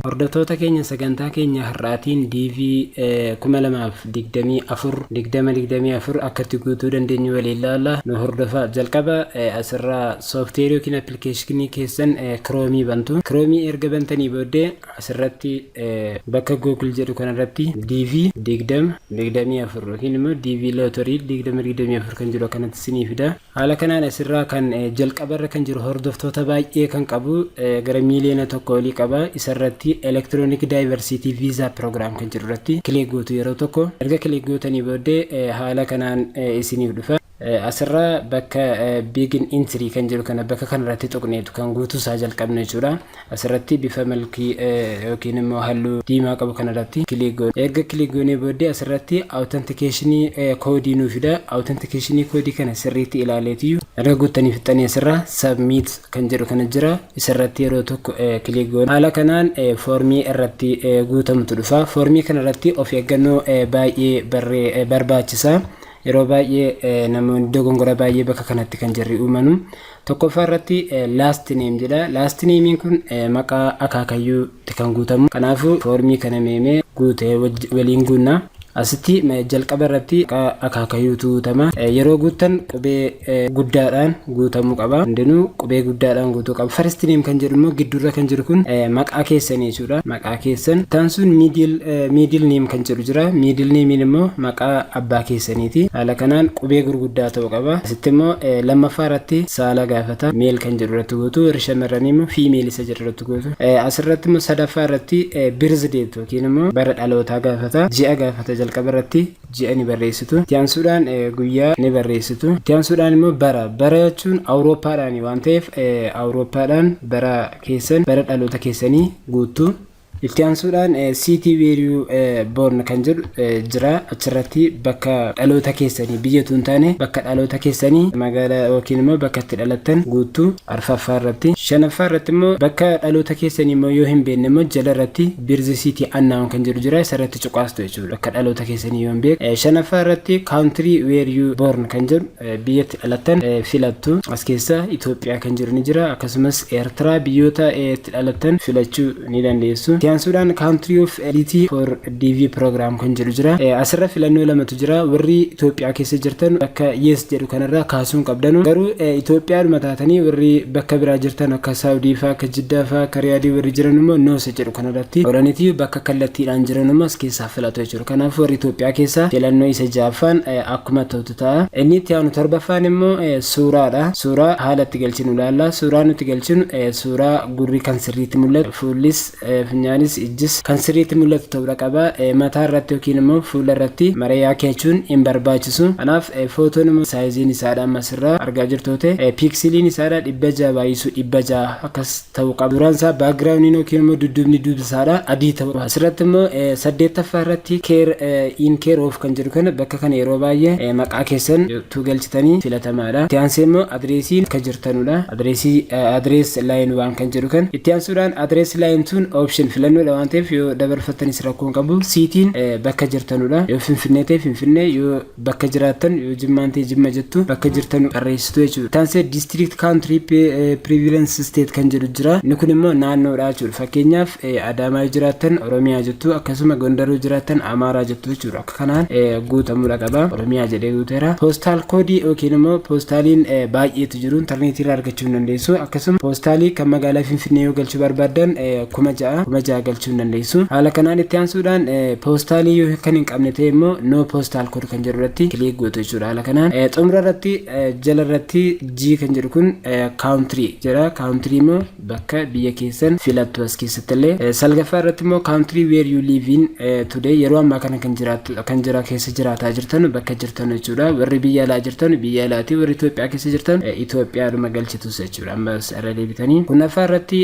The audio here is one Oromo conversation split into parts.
Hordoftoota keenya sagantaa keenya har'aatiin DV 2024 akkatti guutuu dandeenyu waliin ilaalla. Nu hordofaa. Jalqaba asirraa sooftiweerii yookiin appilikeeshinii keessan Chrome bantu. Chrome erga bantanii booddee asirratti bakka Google jedhu kanarratti DV 2024 yookiin immoo DV Lottery 2024 kan jiru kanatti isinii fida. Haala kanaan asirraa kan jalqabarra kan jiru hordoftoota baay'ee kan qabu gara miiliyoona tokko olii qaba. Isarratti Electronic Diversity Visa Program kan jirurratti kilik gootu yeroo tokko erga kilik gootanii booddee haala kanaan isiniif dhufa. Asirraa bakka Begin Entry kan jiru kana bakka kanarratti tuqneetu kan guutuu isaa jalqabna jechuudha. Asirratti bifa malkii yookiin immoo halluu diimaa qabu kanarratti kilik goonu. Erga kilik goonee booddee asirratti Authentication koodii nuu fida. Authentication koodii kana sirriitti ilaaleetii erga guuttanii fixanii asirraa Submit kan jedhu kana jira. Isarratti yeroo tokko kilik goonu. Haala kanaan foormii irratti guutamutu dhufa. Foormii kanarratti of eeggannoo baay'ee barbaachisa. Yeroo baay'ee namoonni dogongora baay'ee bakka kanatti kan jirri uumanu. Tokkoffaa irratti last name jedha. Last name kun maqaa akaakayyuutti kan guutamu. Kanaafuu foormii kana meemee guutee waliin guunna. Asitti jalqaba irratti akaakayyuutu guutama. Yeroo guuttan qubee guddaadhaan guutamuu qaba. Hundinuu qubee guddaadhaan guutuu qaba. First name kan jedhu immoo gidduurra kan jiru kun maqaa keessanii jechuudha. Maqaa keessan. Tan sun middle name kan jedhu jira. Middle name immoo maqaa abbaa keessaniiti. Haala kanaan qubee gurguddaa ta'uu qaba. Asitti immoo lammaffaa irratti saala gaafata. Male kan jedhu irratti guutu. Shamarranii immoo female isa jedhu irratti guutu. Asirratti immoo sadaffaa irratti birth date yookiin immoo bara dhalootaa gaafata. Ji'a gaafata. Jalqaba irratti ji'a ni barreessitu. Itti aansuudhaan guyyaa ni barreessitu. Itti aansuudhaan immoo bara jechuun Awurooppaadhaan waan ta'eef Awurooppaadhaan bara keessan bara dhaloota keessanii guutuu. Itti aansuudhaan city where you born kan jedhu jira. Achirratti bakka dhaloota keessanii biyyatu hin taane bakka dhaloota keessanii magaalaa yookiin immoo bakka itti dhalattan guutuu. Arfaffaa irratti. Shanaffaa irratti immoo bakka dhaloota keessanii immoo yoo hin beekne immoo jala irratti birth city unknown kan jedhu jira. Isarratti cuqaastu jechuudha. Bakka dhaloota keessanii yoo hin beekne. Shanaffaa irratti country where you born kan jedhu biyyatti dhalattan filattu. As keessa Itoophiyaa kan jiru ni jira. Akkasumas Eertiraa biyyoota itti dhalattan filachuu ni dandeessu. Sudan country of elite for DV program kan jedhu jira. Asirra filannoo lamatu jira. Warri Itoophiyaa keessa jirtan bakka yes jedhu kanarraa kaasuun qabdanu. Garuu Itoophiyaadhuma taatanii warri bakka biraa jirtan akka Saawudii fa'aa akka Jiddaa fa'aa akka Riyaadii warri jiran immoo noose jedhu kanarratti oranitii bakka kallattiidhaan jiran immoo as keessaa filatu jechuudha. Kanaaf warri Itoophiyaa keessa filannoo isa ja'affaan akkuma ta'utu ta'a. Inni itti aanu torbaffaan immoo suuraadha. Suuraa haala itti galchinu ilaalla. Suuraa nuti galchinu suuraa gurri kan sirriitti mul'atu, fuullis funyaanis ijjis kan sirriitti mul'atu ta'uu qaba. Mataa irratti yookiin immoo fuula irratti mareeyaa keechuun hin barbaachisu. Kanaaf footoon immoo saayiziin isaadha amma asirraa argaa jirtoote. Piksiliin isaadha 600 baay'isu 600 akkas ta'uu qaba. Duraan isaa baakgiraawundiin yookiin immoo dudduubni isaadha adii ta'uu qaba. Asirratti immoo 8ffaa irratti in care of kan jedhu kana bakka kana yeroo baay'ee maqaa keessan tu galchitanii filatamaadha. Itti aansee immoo adreesiin kan jirtanudha. Adrees line waan kan jedhu kan. Itti aansuudhaan adrees line tun option filannoo waan ta'eef yoo dabarfattanis rakkoon qabu. Siitiin bakka jirtanudha. Yoo Finfinnee ta'e Finfinnee, yoo bakka jiraattan yoo Jimmaan ta'e Jimma jettu bakka jirtan barreessitu jechuudha. Taansee district country prevalence state kan jedhu jira. Inni kun immoo naannoodha jechuudha. Fakkeenyaaf Adaamaa yoo jiraattan Oromiyaa jettu, akkasuma Gondar yoo jiraattan Amaaraa jettu jechuudha. Akka kanaan guutamuudha qaba. Oromiyaa jedhee guuteera. Postal koodii yookiin immoo poostaaliin baay'eetu jiru. Intarneetiirraa argachuu hin dandeessu. Akkasuma poostaalii kan magaalaa Finfinnee yoo galchuu barbaadan 6,000 galchuu dandeessu. Haala kanaan itti aansuudhaan poostaalii yoo kan hin qabne ta'e immoo no postal code kan jedhu irratti kilik gootu jechuudha. Haala kanaan xumura irratti jala irratti G kan jedhu kun country jedha. Country immoo bakka biyya keessan filattu as keessatti illee. Salgaffaa irratti immoo country where you live in today yeroo ammaa kana kan jira keessa jiraataa jirtan bakka jirtan jechuudha. Warri biyya alaa jirtan biyya alaati. Warri Itoophiyaa keessa jirtan Itoophiyaadhuma galchitus jechuudha. Ammas irra deebitanii. Kunnaffaa irratti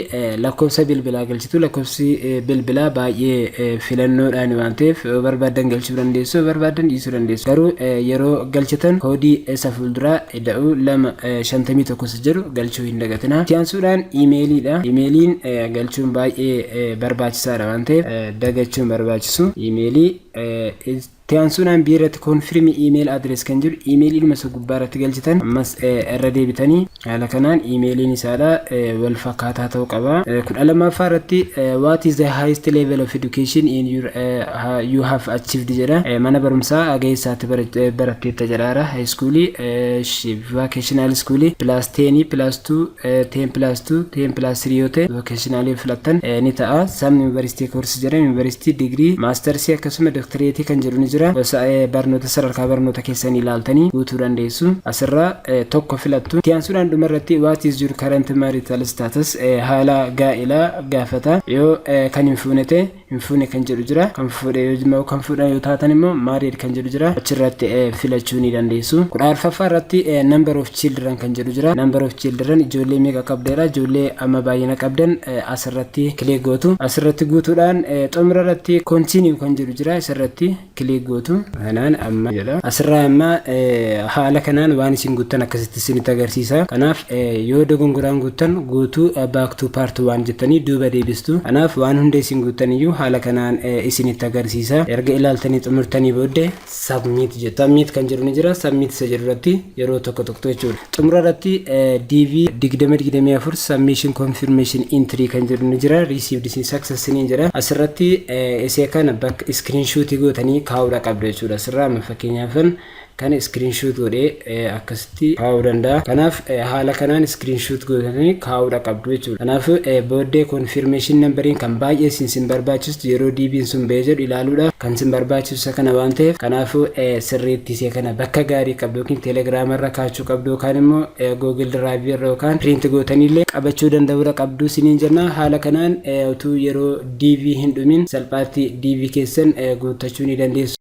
lakkoofsa bilbilaa galchitu. Lakkoofsi bilbilaa baay'ee filannoodhaan waan ta'eef barbaadan galchuu dandeessu, barbaadan dhiisuu dandeessu. Garuu yeroo galchitan koodii isa fuulduraa ida'uu 251 jedhu galchuu hin dagatina. Itti aansuudhaan iimeeliidha. Iimeeliin galchuun baay'ee barbaachisaadha waan ta'eef dagachuun barbaachisu. Iimeelii Tiyaansuudhaan biirratti konfirmii iimeeyil adrees kan jiru iimeeyilii dhuma isa gubbaa irratti galchitan ammas irra deebitanii haala kanaan iimeeyiliin isaadha wal fakkaataa ta'uu qaba. 12ffaa irratti what is the highest level of education in your you have achieved jedha. Mana barumsaa ageessaatti baratteetta jedhaara. High school vocational school plus 10 plus 2 10 plus 2 10 plus 3 yoo ta'e vocational filattan ni ta'a. Some university course jedha. University degree master's akkasuma doctorate kan jedhu ni jira. Barnoota sadarkaa barnoota keessanii ilaaltanii guutuu dandeessu. Asirraa tokko filattu. Tiyaansuudhaan dhumarratti what is your current marital status haala gaa'ilaa gaafata. Yoo kan hin fuune kan jedhu jira. Kan fuudhe yoo kan fuudhan yoo taatan immoo married kan jedhu jira. Achirratti filachuu ni dandeessu. 14ffaa irratti number of children kan jedhu jira. Number of children ijoollee meeqa qabdeera? Ijoollee amma baay'ina qabdan asirratti kilik gootu. Asirratti guutuudhaan xumura irratti continue kan jedhu jira. Asirratti kilik gootu. Kanaan amma jedha. Asirraa amma haala kanaan waan isin guuttan akkasitti isinitti agarsiisa. Kanaaf yoo dogongoraan guuttan guutuu back to part 1 jettanii duuba deebistu. Kanaaf waan hunda isin guuttan iyyuu haala kanaan isinitti agarsiisa. Erga ilaaltanii xumurtanii booddee submit jettu. Submit kan jedhu ni jira. Submit isa jedhu irratti yeroo tokko jechuudha. Xumura irratti DV 2024 submission confirmation entry kan jedhu ni jira. Received success ni jira. Asirratti isee kana bakka screenshot gootanii kaa'uudha qabdu jechuudha. Asirraa fakkeenyaaf kan screenshot godhee akkasitti kaa'uu danda'a. Kanaaf haala kanaan screenshot godhatanii kaa'uudha qabdu jechuudha. Kanaaf booddee confirmation numberiin kan baay'ee sin barbaachisu yeroo DB'n sun ba'ee jedhu ilaaluudhaaf kan sin barbaachisu kana waan ta'eef kanaaf sirriitti isee kana bakka gaarii qabdu yookiin telegiraama irra kaachuu qabdu yookaan immoo Google Drive irra yookaan print gootaniillee qabachuu danda'uudha qabdu siniin jenna. Haala kanaan utuu yeroo DV hin dhumin salphaatti DV keessan guuttachuu ni dandeessu.